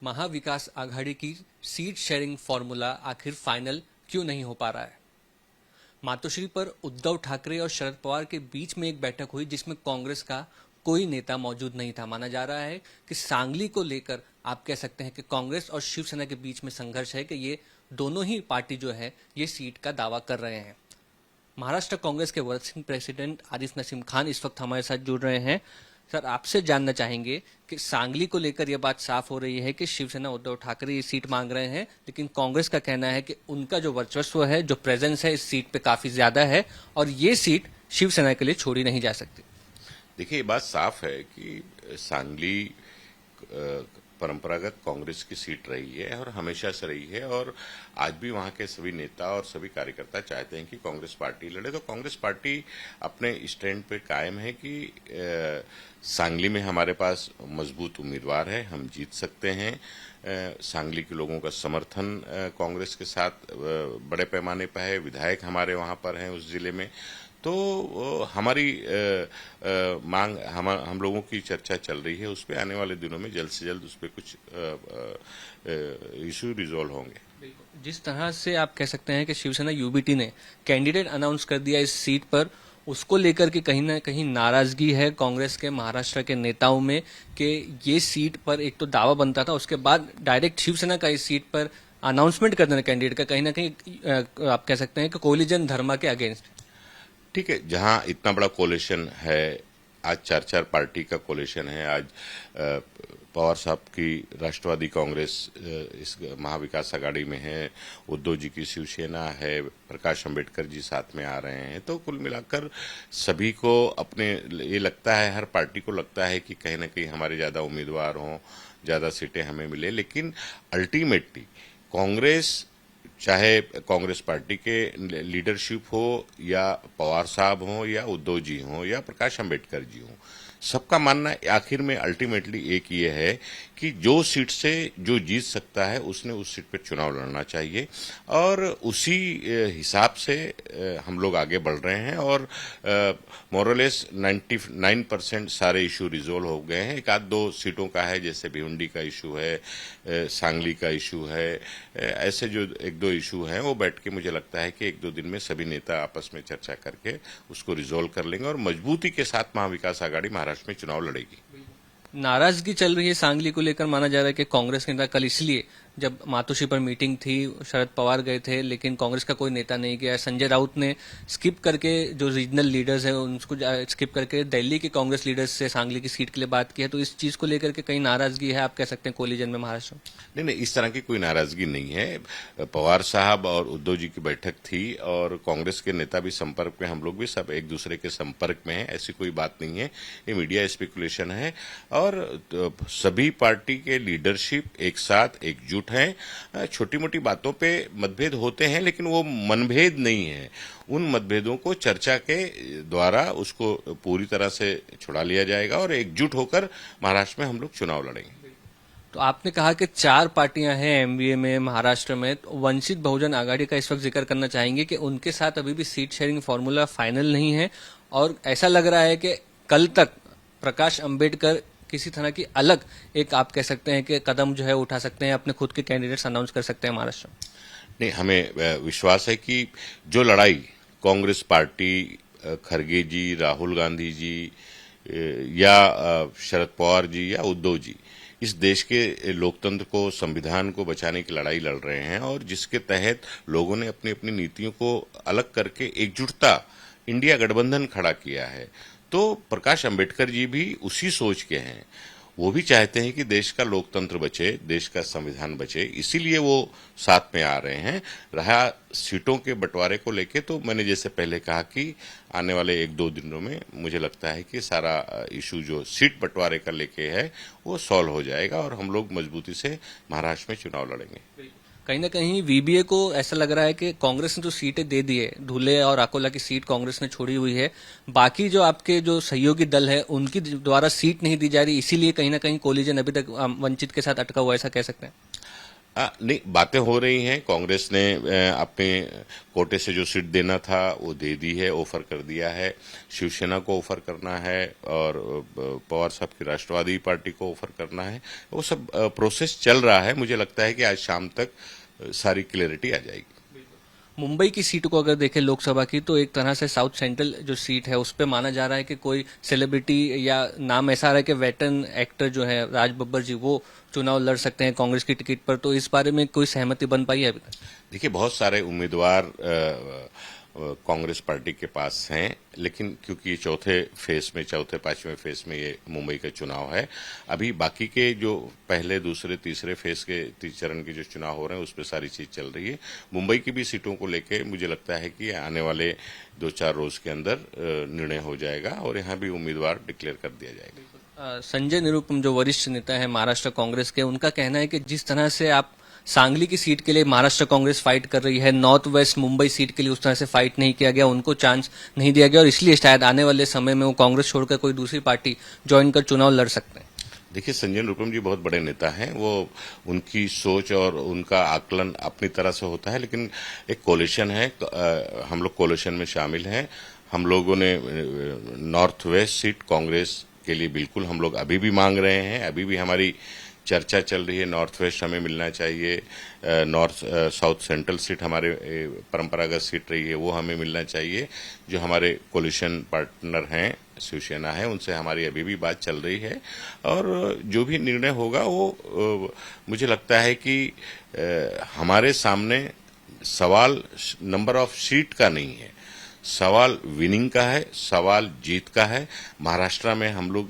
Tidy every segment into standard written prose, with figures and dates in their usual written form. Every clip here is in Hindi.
महाविकास आघाड़ी की सीट शेयरिंग फॉर्मूला आखिर फाइनल क्यों नहीं हो पा रहा है। मातोश्री पर उद्धव ठाकरे और शरद पवार के बीच में एक बैठक हुई जिसमें कांग्रेस का कोई नेता मौजूद नहीं था। माना जा रहा है कि सांगली को लेकर आप कह सकते हैं कि कांग्रेस और शिवसेना के बीच में संघर्ष है कि ये दोनों ही पार्टी जो है ये सीट का दावा कर रहे हैं। महाराष्ट्र कांग्रेस के वर्किंग प्रेसिडेंट आरिफ नसीम खान इस वक्त हमारे साथ जुड़ रहे हैं। सर, आपसे जानना चाहेंगे कि सांगली को लेकर यह बात साफ हो रही है कि शिवसेना उद्धव ठाकरे ये सीट मांग रहे हैं, लेकिन कांग्रेस का कहना है कि उनका जो वर्चस्व है, जो प्रेजेंस है इस सीट पे काफी ज्यादा है और ये सीट शिवसेना के लिए छोड़ी नहीं जा सकती। देखिए, ये बात साफ है कि सांगली परंपरागत कांग्रेस की सीट रही है और हमेशा से रही है, और आज भी वहां के सभी नेता और सभी कार्यकर्ता चाहते हैं कि कांग्रेस पार्टी लड़े। तो कांग्रेस पार्टी अपने स्टैंड पे कायम है कि सांगली में हमारे पास मजबूत उम्मीदवार है, हम जीत सकते हैं। सांगली के लोगों का समर्थन कांग्रेस के साथ बड़े पैमाने पर है, विधायक हमारे वहां पर हैं उस जिले में। तो हमारी मांग हम लोगों की चर्चा चल रही है, उस पर आने वाले दिनों में जल्द से जल्द उस पर कुछ इशू रिजॉल्व होंगे। जिस तरह से आप कह सकते हैं कि शिवसेना यूबीटी ने कैंडिडेट अनाउंस कर दिया इस सीट पर, उसको लेकर के कहीं ना कहीं नाराजगी है कांग्रेस के महाराष्ट्र के नेताओं में कि ये सीट पर एक तो दावा बनता था, उसके बाद डायरेक्ट शिवसेना का इस सीट पर अनाउंसमेंट कर देना कैंडिडेट का कहीं ना कहीं आप कह सकते हैं कि कोलिजन धर्मा के अगेंस्ट। ठीक है, जहां इतना बड़ा कोलिशन है, आज चार चार पार्टी का कोलिशन है। आज पवार साहब की राष्ट्रवादी कांग्रेस इस महाविकास आघाड़ी में है, उद्धव जी की शिवसेना है, प्रकाश अंबेडकर जी साथ में आ रहे हैं। तो कुल मिलाकर सभी को अपने ये लगता है, हर पार्टी को लगता है कि कहीं ना कहीं हमारे ज्यादा उम्मीदवार हों, ज्यादा सीटें हमें मिले। लेकिन अल्टीमेटली कांग्रेस, चाहे कांग्रेस पार्टी के लीडरशिप हो या पवार साहब हो या उद्धव जी हो या प्रकाश अंबेडकर जी हो, सबका मानना आखिर में अल्टीमेटली एक ये है कि जो सीट से जो जीत सकता है उसने उस सीट पर चुनाव लड़ना चाहिए, और उसी हिसाब से हम लोग आगे बढ़ रहे हैं। और मोरलेस 99% सारे इशू रिजोल्व हो गए हैं। एक आध दो सीटों का है, जैसे भिवंडी का इशू है, सांगली का इशू है, ऐसे जो एक दो इशू हैं वो बैठ के मुझे लगता है कि एक दो दिन में सभी नेता आपस में चर्चा करके उसको रिजोल्व कर लेंगे और मजबूती के साथ महाविकास आघाड़ी महाराष्ट्र में चुनाव लड़ेगी। नाराजगी चल रही है सांगली को लेकर। माना जा रहा है कि कांग्रेस के नेता कल इसलिए, जब मातोश्री पर मीटिंग थी, शरद पवार गए थे लेकिन कांग्रेस का कोई नेता नहीं गया। संजय राउत ने स्किप करके जो रीजनल लीडर्स हैं उनको स्किप करके दिल्ली के कांग्रेस लीडर्स से सांगली की सीट के लिए बात की है। तो इस चीज को लेकर के कहीं नाराजगी है, आप कह सकते हैं कोलिजन में महाराष्ट्र में? नहीं, इस तरह की कोई नाराजगी नहीं है। पवार साहब और उद्धव जी की बैठक थी और कांग्रेस के नेता भी संपर्क में, हम लोग भी सब एक दूसरे के संपर्क में हैं। ऐसी कोई बात नहीं है, ये मीडिया स्पेकुलेशन है। और सभी पार्टी के लीडरशिप एक साथ एकजुट हैं। छोटी मोटी बातों पे मतभेद होते हैं, लेकिन वो मनभेद नहीं है। उन मतभेदों को चर्चा के द्वारा उसको पूरी तरह से छुड़ा लिया जाएगा और एकजुट होकर महाराष्ट्र में हम लोग चुनाव लड़ेंगे। तो आपने कहा कि 4 पार्टियां हैं एमवीए में महाराष्ट्र में, तो वंचित बहुजन आघाड़ी का इस वक्त जिक्र करना चाहेंगे कि उनके साथ अभी भी सीट शेयरिंग फॉर्मूला फाइनल नहीं है और ऐसा लग रहा है कि कल तक प्रकाश अंबेडकर किसी तरह की अलग एक आप कह सकते हैं कि कदम जो है उठा सकते हैं, अपने खुद के कैंडिडेट्स अनाउंस कर सकते हैं महाराष्ट्र में। नहीं, हमें विश्वास है कि जो लड़ाई कांग्रेस पार्टी, खरगे जी, राहुल गांधी जी या शरद पवार जी या उद्धव जी इस देश के लोकतंत्र को, संविधान को बचाने की लड़ाई लड़ रहे हैं, और जिसके तहत लोगों ने अपनी अपनी नीतियों को अलग करके एकजुटता इंडिया गठबंधन खड़ा किया है, तो प्रकाश अंबेडकर जी भी उसी सोच के हैं। वो भी चाहते हैं कि देश का लोकतंत्र बचे, देश का संविधान बचे, इसीलिए वो साथ में आ रहे हैं। रहा सीटों के बंटवारे को लेके, तो मैंने जैसे पहले कहा कि आने वाले एक दो दिनों में मुझे लगता है कि सारा इशू जो सीट बंटवारे का लेके है वो सॉल्व हो जाएगा और हम लोग मजबूती से महाराष्ट्र में चुनाव लड़ेंगे। कहीं ना कहीं वीबीए को ऐसा लग रहा है कि कांग्रेस ने जो सीटें दे दी है, धुले और अकोला की सीट कांग्रेस ने छोड़ी हुई है, बाकी जो आपके जो सहयोगी दल है उनकी द्वारा सीट नहीं दी जा रही, इसीलिए कहीं ना कहीं कोलिजन अभी तक वंचित के साथ अटका हुआ, ऐसा कह सकते हैं? हाँ, नहीं, बातें हो रही हैं। कांग्रेस ने अपने कोटे से जो सीट देना था वो दे दी है, ऑफर कर दिया है। शिवसेना को ऑफर करना है और पवार साहब की राष्ट्रवादी पार्टी को ऑफर करना है। वो सब प्रोसेस चल रहा है। मुझे लगता है कि आज शाम तक सारी क्लैरिटी आ जाएगी। मुंबई की सीट को अगर देखें लोकसभा की, तो एक तरह से साउथ सेंट्रल जो सीट है उस पे माना जा रहा है कि कोई सेलिब्रिटी या नाम ऐसा आ रहा है कि वेटरन एक्टर जो है राज बब्बर जी, वो चुनाव लड़ सकते हैं कांग्रेस की टिकट पर। तो इस बारे में कोई सहमति बन पाई है अभी तक? देखिए, बहुत सारे उम्मीदवार कांग्रेस पार्टी के पास हैं, लेकिन क्योंकि चौथे पांचवें फेज में ये मुंबई का चुनाव है, अभी बाकी के जो पहले, दूसरे, तीसरे फेज के चरण के जो चुनाव हो रहे हैं उस पर सारी चीज चल रही है। मुंबई की भी सीटों को लेके मुझे लगता है कि आने वाले 2-4 रोज के अंदर निर्णय हो जाएगा और यहाँ भी उम्मीदवार डिक्लेयर कर दिया जाएगा। संजय निरुपम जो वरिष्ठ नेता है महाराष्ट्र कांग्रेस के, उनका कहना है कि जिस तरह से आप सांगली की सीट के लिए महाराष्ट्र कांग्रेस फाइट कर रही है, नॉर्थ वेस्ट मुंबई सीट के लिए उस तरह से फाइट नहीं किया गया, उनको चांस नहीं दिया गया और इसलिए शायद आने वाले समय में वो कांग्रेस छोड़कर कोई दूसरी पार्टी ज्वाइन कर चुनाव लड़ सकते हैं। देखिए, संजय निरुपम जी बहुत बड़े नेता हैं। वो उनकी सोच और उनका आकलन अपनी तरह से होता है, लेकिन एक कोलिशन है, हम लोग कोलिशन में शामिल हैं। हम लोगों ने नॉर्थ वेस्ट सीट कांग्रेस के लिए बिल्कुल हम लोग अभी भी मांग रहे हैं। अभी भी हमारी चर्चा चल रही है, नॉर्थ वेस्ट हमें मिलना चाहिए, नॉर्थ साउथ सेंट्रल सीट हमारे परंपरागत सीट रही है वो हमें मिलना चाहिए। जो हमारे कोलिशन पार्टनर हैं, शिवसेना है, उनसे हमारी अभी भी बात चल रही है और जो भी निर्णय होगा वो मुझे लगता है कि हमारे सामने सवाल नंबर ऑफ सीट का नहीं है, सवाल विनिंग का है, सवाल जीत का है। महाराष्ट्र में हम लोग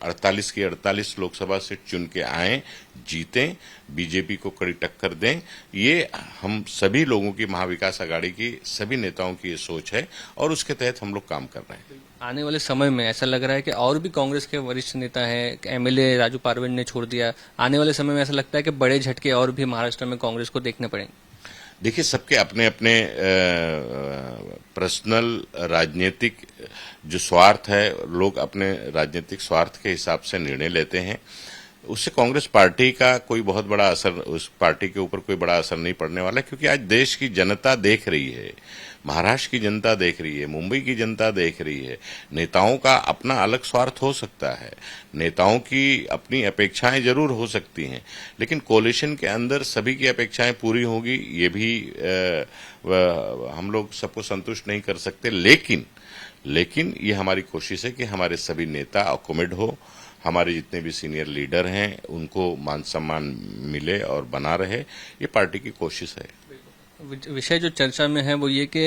48 की 48 लोकसभा सीट चुन के आए, जीतें, बीजेपी को कड़ी टक्कर दें। ये हम सभी लोगों की, महाविकास आघाड़ी की सभी नेताओं की ये सोच है और उसके तहत हम लोग काम कर रहे हैं। आने वाले समय में ऐसा लग रहा है कि और भी कांग्रेस के वरिष्ठ नेता हैं, एमएलए राजू पारवेन ने छोड़ दिया, आने वाले समय में ऐसा लगता है कि बड़े झटके और भी महाराष्ट्र में कांग्रेस को देखने पड़ेंगे। देखिए, सबके अपने अपने पर्सनल राजनीतिक जो स्वार्थ है, लोग अपने राजनीतिक स्वार्थ के हिसाब से निर्णय लेते हैं। उससे कांग्रेस पार्टी का कोई बहुत बड़ा असर, उस पार्टी के ऊपर कोई बड़ा असर नहीं पड़ने वाला, क्योंकि आज देश की जनता देख रही है, महाराष्ट्र की जनता देख रही है, मुंबई की जनता देख रही है। नेताओं का अपना अलग स्वार्थ हो सकता है, नेताओं की अपनी अपेक्षाएं जरूर हो सकती हैं, लेकिन कोलिशन के अंदर सभी की अपेक्षाएं पूरी होगी ये भी हम लोग सबको संतुष्ट नहीं कर सकते। लेकिन ये हमारी कोशिश है कि हमारे सभी नेता अकोमोडेट हो, हमारे जितने भी सीनियर लीडर हैं उनको मान सम्मान मिले और बना रहे, ये पार्टी की कोशिश है। विषय जो चर्चा में है वो ये कि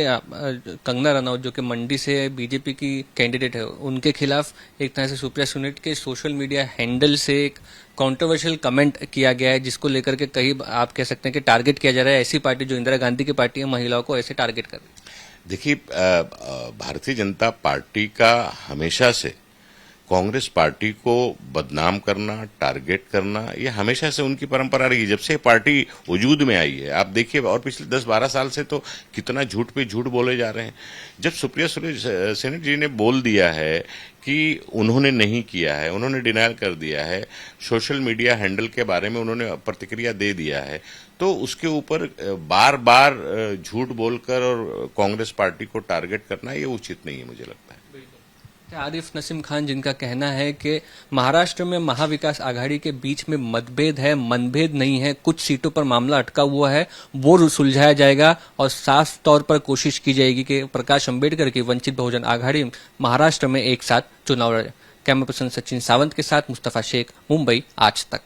कंगना रनौत जो कि मंडी से बीजेपी की कैंडिडेट है, उनके खिलाफ एक तरह से सुप्रिया सुले के सोशल मीडिया हैंडल से एक कंट्रोवर्शियल कमेंट किया गया है, जिसको लेकर के कहीं आप कह सकते हैं कि टारगेट किया जा रहा है। ऐसी पार्टी जो इंदिरा गांधी की पार्टी है, महिलाओं को ऐसे टारगेट कर रही है। देखिए, भारतीय जनता पार्टी का हमेशा से कांग्रेस पार्टी को बदनाम करना, टारगेट करना, ये हमेशा से उनकी परंपरा रही है, जब से पार्टी वजूद में आई है। आप देखिए, और पिछले 10-12 साल से तो कितना झूठ पे झूठ बोले जा रहे हैं। जब सुप्रिया सुले जी ने बोल दिया है कि उन्होंने नहीं किया है, उन्होंने डिनायल कर दिया है, सोशल मीडिया हैंडल के बारे में उन्होंने प्रतिक्रिया दे दिया है, तो उसके ऊपर बार बार झूठ बोलकर और कांग्रेस पार्टी को टारगेट करना ये उचित नहीं है, मुझे लगता है। आरिफ नसीम खान, जिनका कहना है कि महाराष्ट्र में महाविकास आघाड़ी के बीच में मतभेद है, मनभेद नहीं है, कुछ सीटों पर मामला अटका हुआ है, वो सुलझाया जाएगा और साफ तौर पर कोशिश की जाएगी कि प्रकाश अंबेडकर की वंचित बहुजन आघाड़ी महाराष्ट्र में एक साथ चुनाव लड़े। कैमरा पर्सन सचिन सावंत के साथ मुस्तफा शेख, मुंबई आज तक।